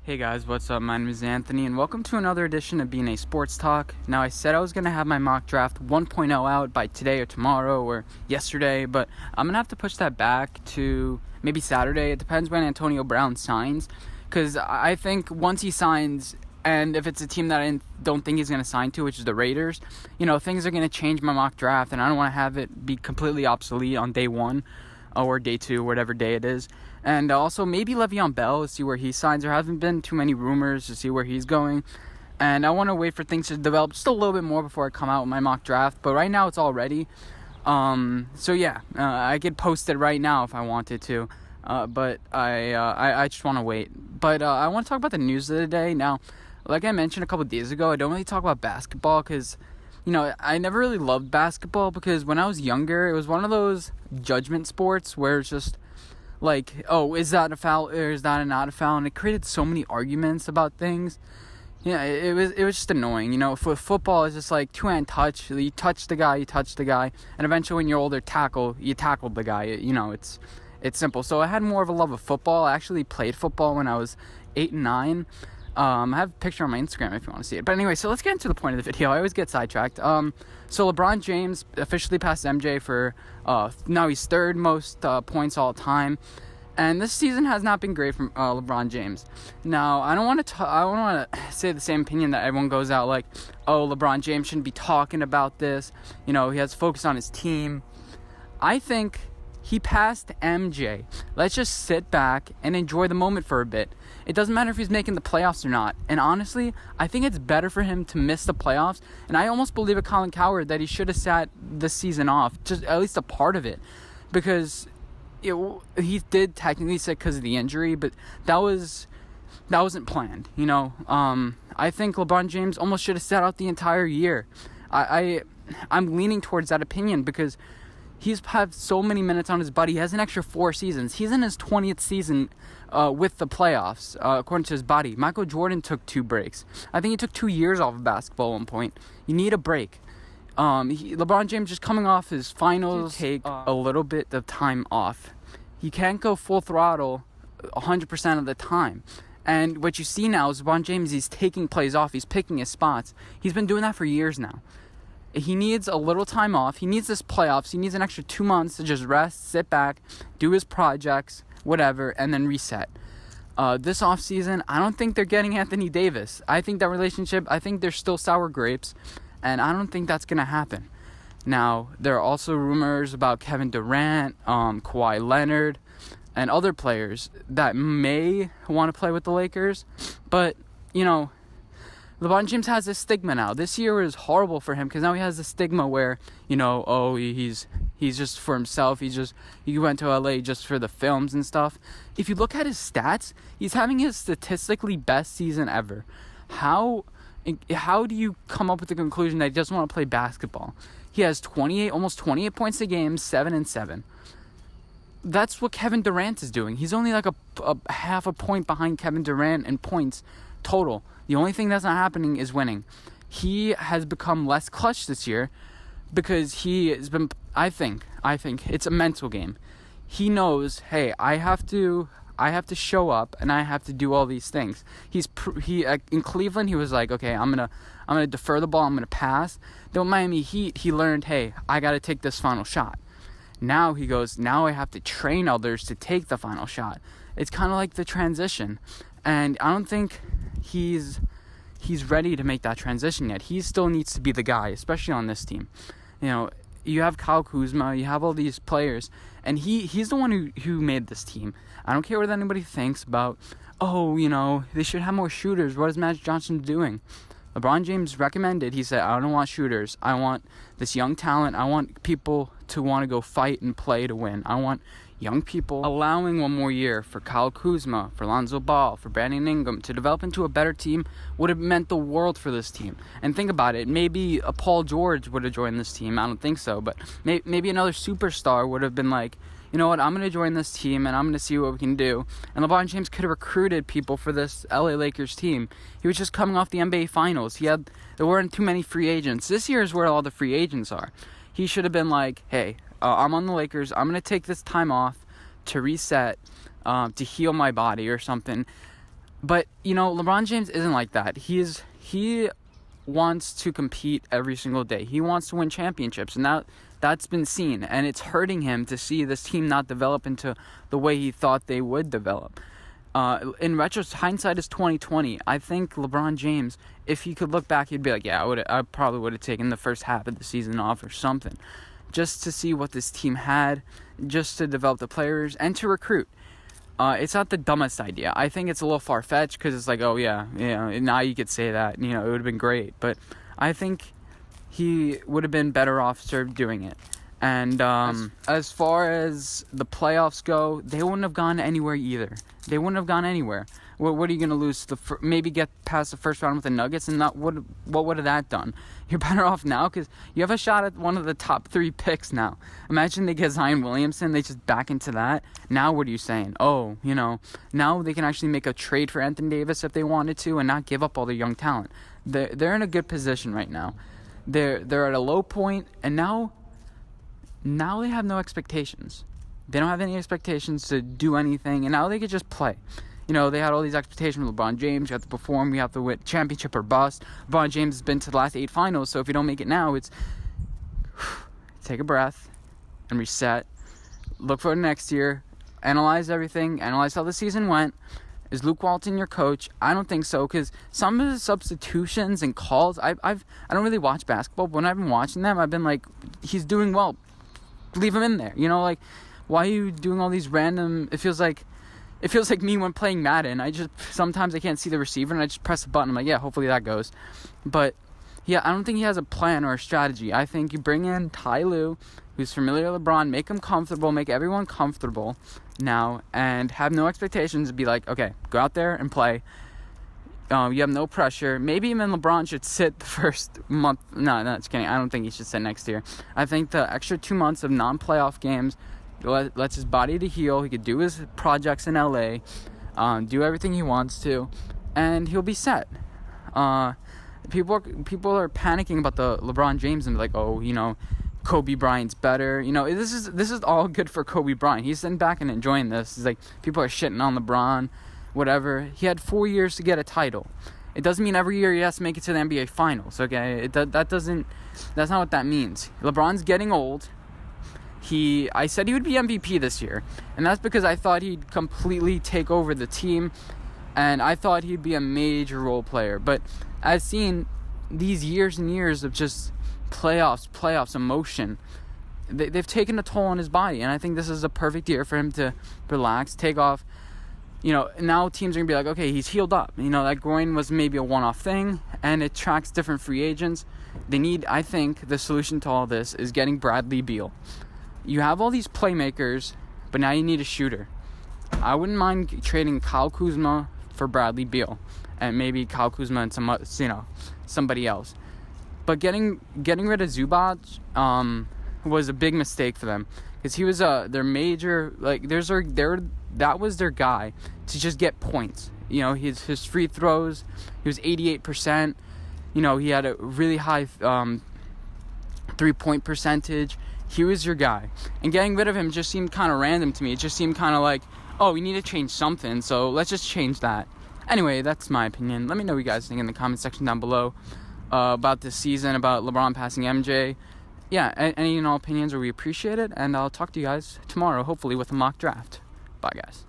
Hey guys, what's up? My name is Anthony, and welcome to another edition of BnA Sports Talk. Now, I said I was going to have my mock draft 1.0 out by today or tomorrow or yesterday, but I'm going to have to push that back to maybe Saturday. It depends when Antonio Brown signs, because I think once he signs, and if it's a team that I don't think he's going to sign to, which is the Raiders, things are going to change my mock draft, and I don't want to have it be completely obsolete on day one or day two, whatever day it is. And also maybe Le'Veon Bell, see where he signs. There haven't been too many rumors to see where he's going. And I want to wait for things to develop just a little bit more before I come out with my mock draft. But right now it's all ready. I could post it right now if I wanted to. But I just want to wait. But I want to talk about the news of the day. Now, like I mentioned a couple days ago, I don't really talk about basketball because I never really loved basketball because when I was younger, it was one of those judgment sports where it's just like, oh, is that a foul or is that not a foul? And it created so many arguments about things. Yeah, it was just annoying. For football, it's just like two-hand touch. You touch the guy, and eventually when you're older, you tackled the guy. It's simple. So I had more of a love of football. I actually played football when I was 8 and 9. I have a picture on my Instagram if you want to see it. But anyway, so let's get into the point of the video. I always get sidetracked. So LeBron James officially passed MJ for, now he's third most points all time. And this season has not been great from LeBron James. Now, I don't want to say the same opinion that everyone goes out like, oh, LeBron James shouldn't be talking about this. He has to focus on his team. I think he passed MJ. Let's just sit back and enjoy the moment for a bit. It doesn't matter if he's making the playoffs or not. And honestly, I think it's better for him to miss the playoffs. And I almost believe at Colin Cowherd that he should have sat this season off, just at least a part of it. Because he did technically sit because of the injury, but that wasn't planned. I think LeBron James almost should have sat out the entire year. I'm leaning towards that opinion because he's had so many minutes on his body. He has an extra 4 seasons. He's in his 20th season with the playoffs, according to his body. Michael Jordan took 2 breaks. I think he took 2 years off of basketball at one point. You need a break. LeBron James just coming off his finals, take a little bit of time off. He can't go full throttle 100% of the time. And what you see now is LeBron James, he's taking plays off. He's picking his spots. He's been doing that for years now. He needs a little time off. He needs this playoffs. He needs an extra 2 months to just rest, sit back, do his projects, whatever, and then reset. This offseason, I don't think they're getting Anthony Davis. I think they're still sour grapes, and I don't think that's going to happen. Now, there are also rumors about Kevin Durant, Kawhi Leonard, and other players that may want to play with the Lakers, but, LeBron James has this stigma now. This year was horrible for him because now he has the stigma where, he's just for himself. He went to LA just for the films and stuff. If you look at his stats, he's having his statistically best season ever. How do you come up with the conclusion that he doesn't want to play basketball? He has almost 28 points a game, 7 and 7. That's what Kevin Durant is doing. He's only like a half a point behind Kevin Durant in points total. The only thing that's not happening is winning. He has become less clutch this year because he has been, I think it's a mental game. He knows, hey, I have to show up and I have to do all these things. In Cleveland, he was like, okay, I'm going to defer the ball, I'm going to pass. Then with Miami Heat, he learned, hey, I got to take this final shot. Now he goes, now I have to train others to take the final shot. It's kind of like the transition. And I don't think he's ready to make that transition yet. He still needs to be the guy, especially on this team. You have Kyle Kuzma, you have all these players, and he's the one who made this team. I don't care what anybody thinks about, they should have more shooters. What is Magic Johnson doing? LeBron James recommended, he said, I don't want shooters. I want this young talent. I want people to want to go fight and play to win. I want young people. Allowing one more year for Kyle Kuzma, for Lonzo Ball, for Brandon Ingram to develop into a better team would have meant the world for this team. And think about it, maybe a Paul George would have joined this team. I don't think so, but maybe another superstar would have been like, you know what, I'm going to join this team and I'm going to see what we can do. And LeBron James could have recruited people for this LA Lakers team. He was just coming off the NBA Finals. There weren't too many free agents. This year is where all the free agents are. He should have been like, hey, I'm on the Lakers. I'm going to take this time off to reset, to heal my body or something. But, LeBron James isn't like that. He wants to compete every single day. He wants to win championships, and that's been seen. And it's hurting him to see this team not develop into the way he thought they would develop. In retrospect, hindsight is 2020. I think LeBron James, if he could look back, he'd be like, yeah, I probably would have taken the first half of the season off or something, just to see what this team had, just to develop the players and to recruit. It's not the dumbest idea. I think it's a little far-fetched because it's like, oh, yeah, now you could say that. It would have been great. But I think he would have been better off served doing it. And as far as the playoffs go, they wouldn't have gone anywhere either. They wouldn't have gone anywhere. What are you going to lose? Maybe get past the first round with the Nuggets, and what would have that done? You're better off now because you have a shot at one of the top 3 picks now. Imagine they get Zion Williamson, they just back into that. Now what are you saying? Oh, now they can actually make a trade for Anthony Davis if they wanted to and not give up all their young talent. They're in a good position right now. They're at a low point, and now they have no expectations. They don't have any expectations to do anything, and now they could just play. They had all these expectations with LeBron James. You have to perform. We have to win championship or bust. LeBron James has been to the last 8 finals, so if you don't make it now, it's take a breath and reset. Look for next year. Analyze everything. Analyze how the season went. Is Luke Walton your coach? I don't think so, because some of the substitutions and calls, I don't really watch basketball, but when I've been watching them, I've been like, he's doing well. Leave him in there. Why are you doing all these random... It feels like me when playing Madden. Sometimes I can't see the receiver and I just press a button. I'm like, yeah, hopefully that goes. But yeah, I don't think he has a plan or a strategy. I think you bring in Ty Lue, who's familiar with LeBron, make him comfortable, make everyone comfortable now, and have no expectations. Be like, okay, go out there and play. You have no pressure. Maybe even LeBron should sit the first month. No, just kidding. I don't think he should sit next year. I think the extra 2 months of non-playoff games lets his body to heal. He could do his projects in LA, do everything he wants to, and he'll be set. People are panicking about the LeBron James and like, oh, Kobe Bryant's better. This is all good for Kobe Bryant. He's sitting back and enjoying this. It's like people are shitting on LeBron, whatever. He had 4 years to get a title. It doesn't mean every year he has to make it to the NBA Finals. Okay, that's not what that means. LeBron's getting old. I said he would be MVP this year, and that's because I thought he'd completely take over the team, and I thought he'd be a major role player. But I've seen these years and years of just playoffs, emotion. They've taken a toll on his body, and I think this is a perfect year for him to relax, take off. Now teams are going to be like, okay, he's healed up. That groin was maybe a one-off thing, and it tracks different free agents. I think the solution to all this is getting Bradley Beal. You have all these playmakers, but now you need a shooter. I wouldn't mind trading Kyle Kuzma for Bradley Beal, and maybe Kyle Kuzma and somebody else. But getting rid of Zubac was a big mistake for them, because he was their major, that was their guy to just get points. His free throws, he was 88%. He had a really high 3-point percentage. He was your guy. And getting rid of him just seemed kind of random to me. It just seemed kind of like, oh, we need to change something, so let's just change that. Anyway, that's my opinion. Let me know what you guys think in the comment section down below about this season, about LeBron passing MJ. Yeah, any and all opinions, we appreciate it. And I'll talk to you guys tomorrow, hopefully with a mock draft. Bye, guys.